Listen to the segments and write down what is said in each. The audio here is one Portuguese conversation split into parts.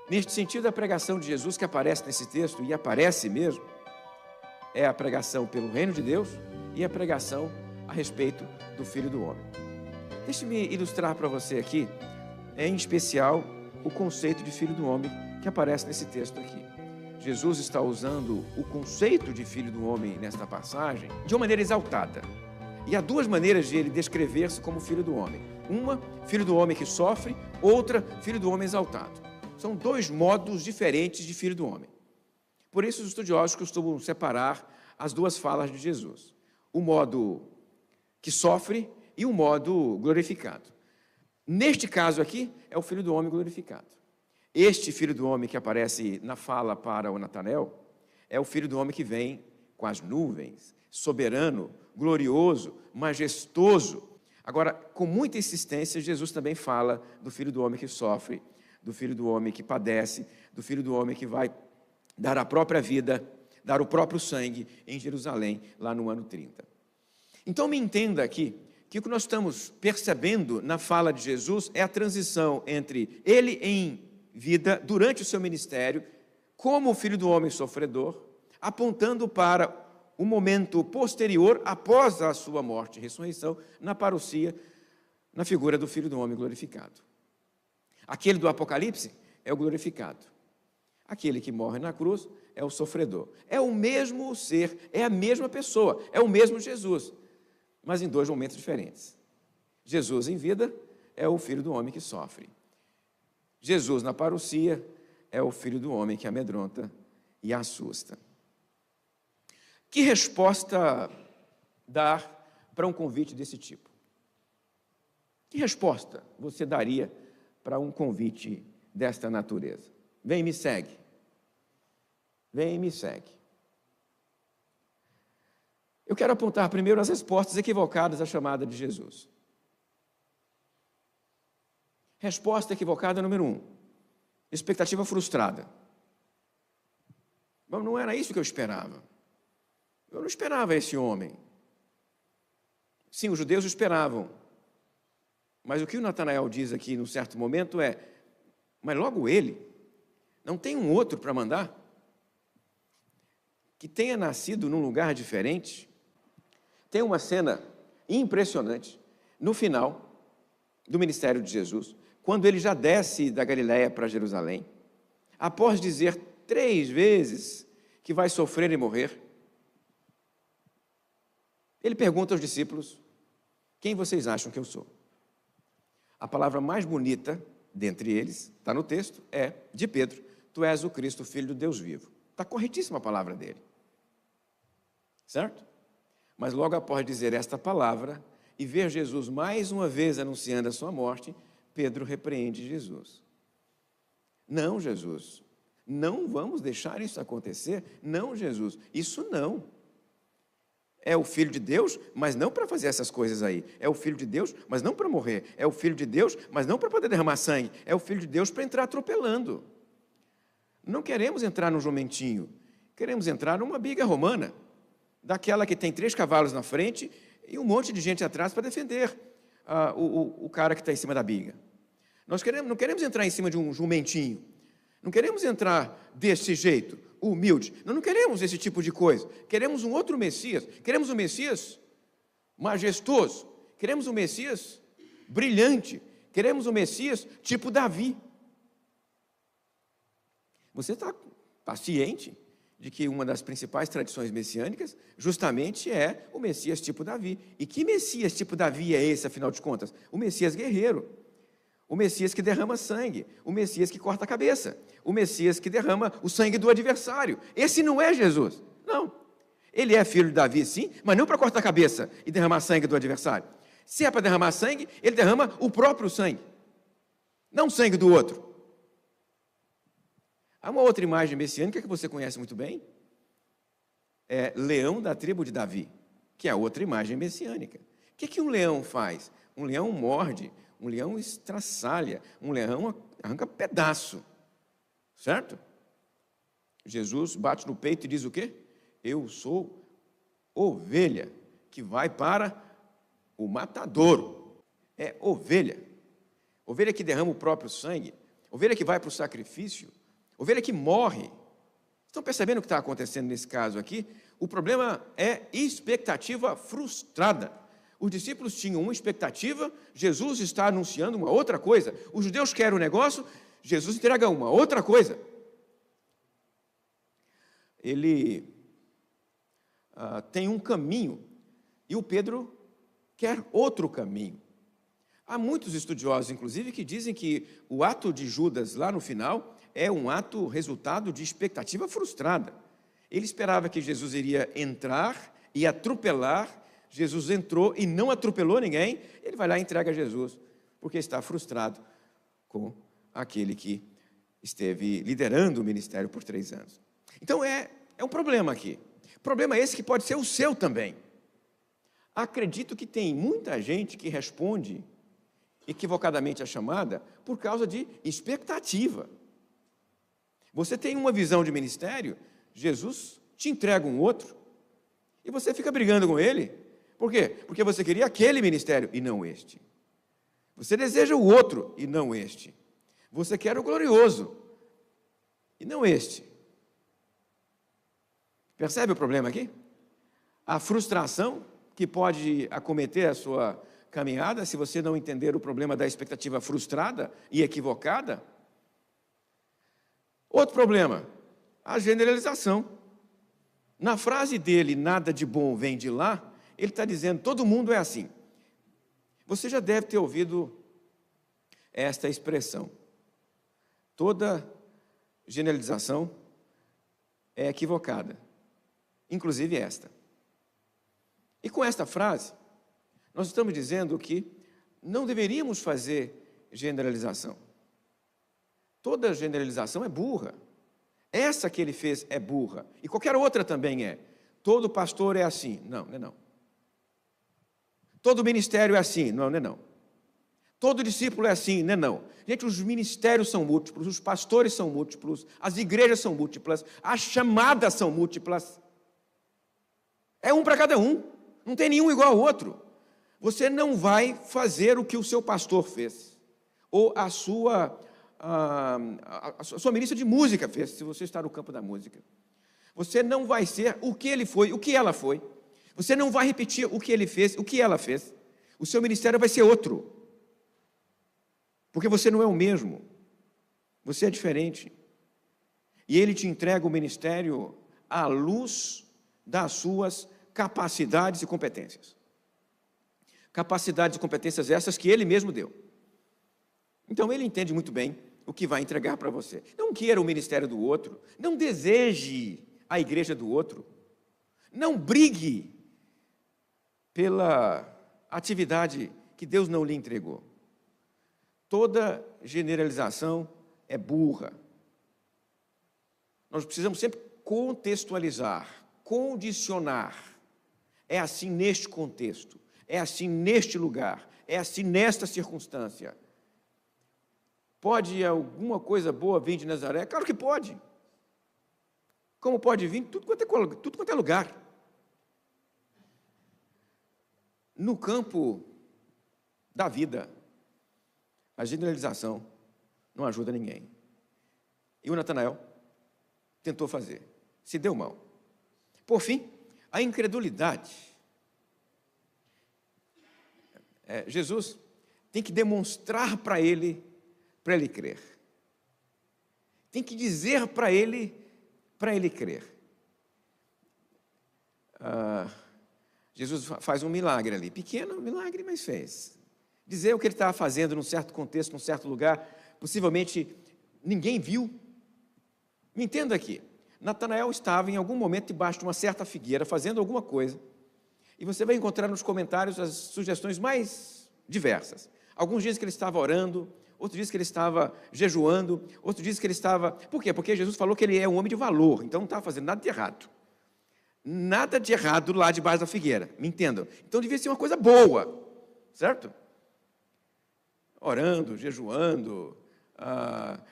Neste sentido, a pregação de Jesus que aparece nesse texto, e aparece mesmo, é a pregação pelo reino de Deus e a pregação a respeito do Filho do Homem. Deixe-me ilustrar para você aqui, em especial, o conceito de Filho do Homem que aparece nesse texto aqui. Jesus está usando o conceito de Filho do Homem nesta passagem de uma maneira exaltada. E há duas maneiras de ele descrever-se como Filho do Homem. Uma, Filho do Homem que sofre, outra, Filho do Homem exaltado. São dois modos diferentes de Filho do Homem. Por isso, os estudiosos costumam separar as duas falas de Jesus. O modo que sofre e o modo glorificado. Neste caso aqui, é o Filho do Homem glorificado. Este Filho do Homem que aparece na fala para o Natanael é o Filho do Homem que vem com as nuvens, soberano, glorioso, majestoso. Agora, com muita insistência, Jesus também fala do Filho do Homem que sofre, do Filho do Homem que padece, do Filho do Homem que vai dar a própria vida, dar o próprio sangue em Jerusalém, lá no ano 30. Então, me entenda aqui, que o que nós estamos percebendo na fala de Jesus é a transição entre ele em vida, durante o seu ministério, como o Filho do Homem sofredor, apontando para o momento posterior, após a sua morte e ressurreição, na parousia, na figura do Filho do Homem glorificado. Aquele do Apocalipse é o glorificado. Aquele que morre na cruz é o sofredor. É o mesmo ser, é a mesma pessoa, é o mesmo Jesus, mas em dois momentos diferentes. Jesus em vida é o Filho do Homem que sofre. Jesus na parousia é o Filho do Homem que amedronta e assusta. Que resposta dar para um convite desse tipo? Que resposta você daria para um convite desta natureza? Vem e me segue. Vem e me segue. Eu quero apontar primeiro as respostas equivocadas à chamada de Jesus. Resposta equivocada número 1. Expectativa frustrada. Mas não era isso que eu esperava. Eu não esperava esse homem. Sim, os judeus esperavam. Mas o que o Natanael diz aqui, num certo momento, é: mas logo ele, não tem um outro para mandar? Que tenha nascido num lugar diferente? Tem uma cena impressionante no final do ministério de Jesus, quando ele já desce da Galiléia para Jerusalém, após dizer 3 vezes que vai sofrer e morrer. Ele pergunta aos discípulos: quem vocês acham que eu sou? A palavra mais bonita dentre eles, está no texto, é de Pedro: tu és o Cristo, filho do Deus vivo. Está corretíssima a palavra dele. Certo? Mas logo após dizer esta palavra e ver Jesus mais uma vez anunciando a sua morte, Pedro repreende Jesus. Não, Jesus, não vamos deixar isso acontecer. Não, Jesus, isso não. É o Filho de Deus, mas não para fazer essas coisas aí. É o Filho de Deus, mas não para morrer. É o Filho de Deus, mas não para poder derramar sangue. É o Filho de Deus para entrar atropelando. Não queremos entrar num jumentinho. Queremos entrar numa biga romana, daquela que tem 3 cavalos na frente e um monte de gente atrás para defender o cara que está em cima da biga. Nós não queremos entrar em cima de um jumentinho. Não queremos entrar desse jeito, humilde. Nós não queremos esse tipo de coisa. Queremos um outro Messias. Queremos um Messias majestoso. Queremos um Messias brilhante. Queremos um Messias tipo Davi. Você está ciente de que uma das principais tradições messiânicas justamente é o Messias tipo Davi. E que Messias tipo Davi é esse, afinal de contas? O Messias guerreiro. O Messias que derrama sangue, o Messias que corta a cabeça, o Messias que derrama o sangue do adversário. Esse não é Jesus, não. Ele é filho de Davi, sim, mas não para cortar a cabeça e derramar sangue do adversário. Se é para derramar sangue, ele derrama o próprio sangue, não o sangue do outro. Há uma outra imagem messiânica que você conhece muito bem, é leão da tribo de Davi, que é a outra imagem messiânica. O que um leão faz? Um leão morde, um leão estraçalha, um leão arranca pedaço, certo? Jesus bate no peito e diz o quê? Eu sou ovelha que vai para o matadouro. É ovelha. Ovelha que derrama o próprio sangue, ovelha que vai para o sacrifício, Ovelha que morre. Estão percebendo o que está acontecendo nesse caso aqui? O problema é expectativa frustrada. Os discípulos tinham uma expectativa, Jesus está anunciando uma outra coisa. Os judeus querem um negócio, Jesus entrega uma outra coisa. Ele tem um caminho e o Pedro quer outro caminho. Há muitos estudiosos, inclusive, que dizem que o ato de Judas lá no final é um ato resultado de expectativa frustrada. Ele esperava que Jesus iria entrar e atropelar. Jesus entrou e não atropelou ninguém. Ele vai lá e entrega a Jesus, porque está frustrado com aquele que esteve liderando o ministério por 3 anos. Então é um problema aqui. Problema esse que pode ser o seu também. Acredito que tem muita gente que responde equivocadamente a chamada por causa de expectativa. Você tem uma visão de ministério, Jesus te entrega um outro, e você fica brigando com ele. Por quê? Porque você queria aquele ministério e não este. Você deseja o outro e não este. Você quer o glorioso e não este. Percebe o problema aqui? A frustração que pode acometer a sua caminhada se você não entender o problema da expectativa frustrada e equivocada. Outro problema, a generalização. Na frase dele, nada de bom vem de lá, ele está dizendo, todo mundo é assim. Você já deve ter ouvido esta expressão. Toda generalização é equivocada, inclusive esta. E com esta frase, nós estamos dizendo que não deveríamos fazer generalização. Toda generalização é burra. Essa que ele fez é burra. E qualquer outra também é. Todo pastor é assim. Não, não é não. Todo ministério é assim. Não, não é não. Todo discípulo é assim. Não é não. Gente, os ministérios são múltiplos, os pastores são múltiplos, as igrejas são múltiplas, as chamadas são múltiplas. É um para cada um. Não tem nenhum igual ao outro. Você não vai fazer o que o seu pastor fez. Ou a sua ministra de música fez, se você está no campo da música. Você não vai ser o que ele foi, o que ela foi. Você não vai repetir o que ele fez, o que ela fez. O seu ministério vai ser outro. Porque você não é o mesmo. Você é diferente. E ele te entrega o ministério à luz das suas capacidades e competências. Capacidades e competências essas que ele mesmo deu. Então ele entende muito bem o que vai entregar para você. Não queira o ministério do outro, não deseje a igreja do outro, não brigue pela atividade que Deus não lhe entregou. Toda generalização é burra. Nós precisamos sempre contextualizar, condicionar. É assim neste contexto, é assim neste lugar, é assim nesta circunstância. Pode alguma coisa boa vir de Nazaré? Claro que pode. Como pode vir? Tudo quanto é lugar. No campo da vida, a generalização não ajuda ninguém. E o Natanael tentou fazer, se deu mal. Por fim, a incredulidade. Jesus tem que demonstrar para ele crer. Tem que dizer para ele crer. Jesus faz um milagre ali, pequeno milagre, mas fez. Dizer o que ele estava fazendo num certo contexto, num certo lugar, possivelmente ninguém viu. Me entenda aqui, Natanael estava em algum momento debaixo de uma certa figueira, fazendo alguma coisa, e você vai encontrar nos comentários as sugestões mais diversas. Alguns dizem que ele estava orando, outros dizem que ele estava jejuando, outros dizem que ele estava... Por quê? Porque Jesus falou que ele é um homem de valor, então não estava fazendo nada de errado. Nada de errado lá debaixo da figueira, me entendam. Então devia ser uma coisa boa, certo? Orando, jejuando,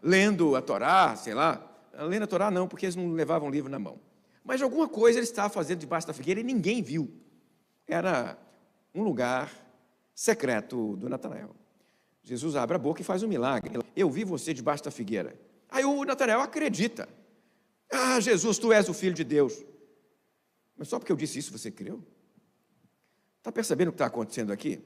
lendo a Torá, sei lá. Lendo a Torá não, porque eles não levavam o livro na mão. Mas alguma coisa ele estava fazendo debaixo da figueira e ninguém viu. Era um lugar secreto do Natanael. Jesus abre a boca e faz um milagre. Eu vi você debaixo da figueira. Aí o Natanael acredita. Ah, Jesus, tu és o Filho de Deus. Mas só porque eu disse isso, você creu? Está percebendo o que está acontecendo aqui?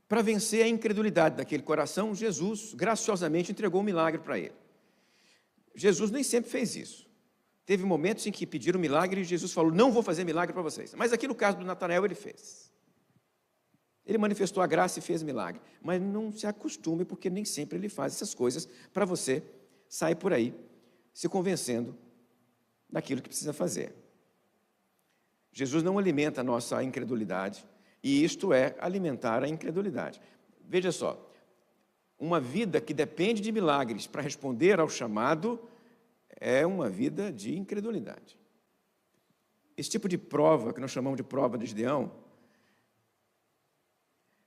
Para vencer a incredulidade daquele coração, Jesus graciosamente entregou um milagre para ele. Jesus nem sempre fez isso. Teve momentos em que pediram milagre e Jesus falou, não vou fazer milagre para vocês. Mas aqui no caso do Natanael ele fez. Ele manifestou a graça e fez milagre. Mas não se acostume, porque nem sempre ele faz essas coisas para você sair por aí se convencendo daquilo que precisa fazer. Jesus não alimenta a nossa incredulidade, e isto é alimentar a incredulidade. Veja só, uma vida que depende de milagres para responder ao chamado é uma vida de incredulidade. Esse tipo de prova, que nós chamamos de prova de Gideão,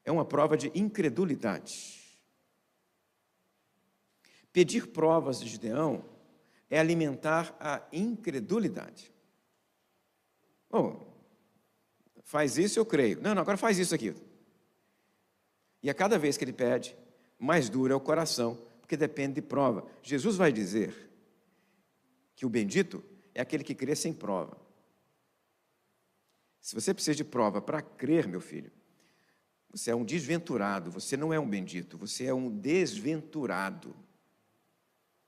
é uma prova de incredulidade. Pedir provas de Gideão é alimentar a incredulidade. Faz isso, eu creio. Não, agora faz isso aqui. E a cada vez que ele pede, mais duro é o coração, porque depende de prova. Jesus vai dizer que o bendito é aquele que crê sem prova. Se você precisa de prova para crer, meu filho, você é um desventurado, você não é um bendito, você é um desventurado.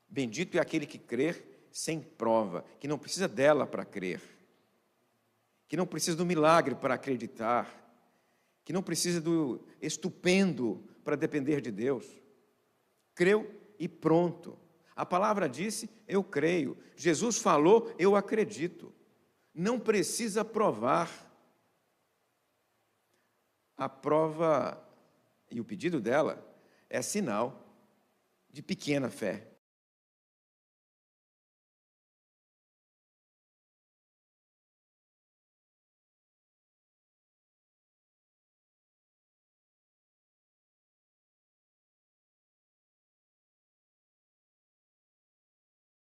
Bendito é aquele que crê sem prova, que não precisa dela para crer, que não precisa do milagre para acreditar, que não precisa do estupendo para depender de Deus. Creu e pronto. A palavra disse, eu creio. Jesus falou, eu acredito. Não precisa provar. A prova e o pedido dela é sinal de pequena fé.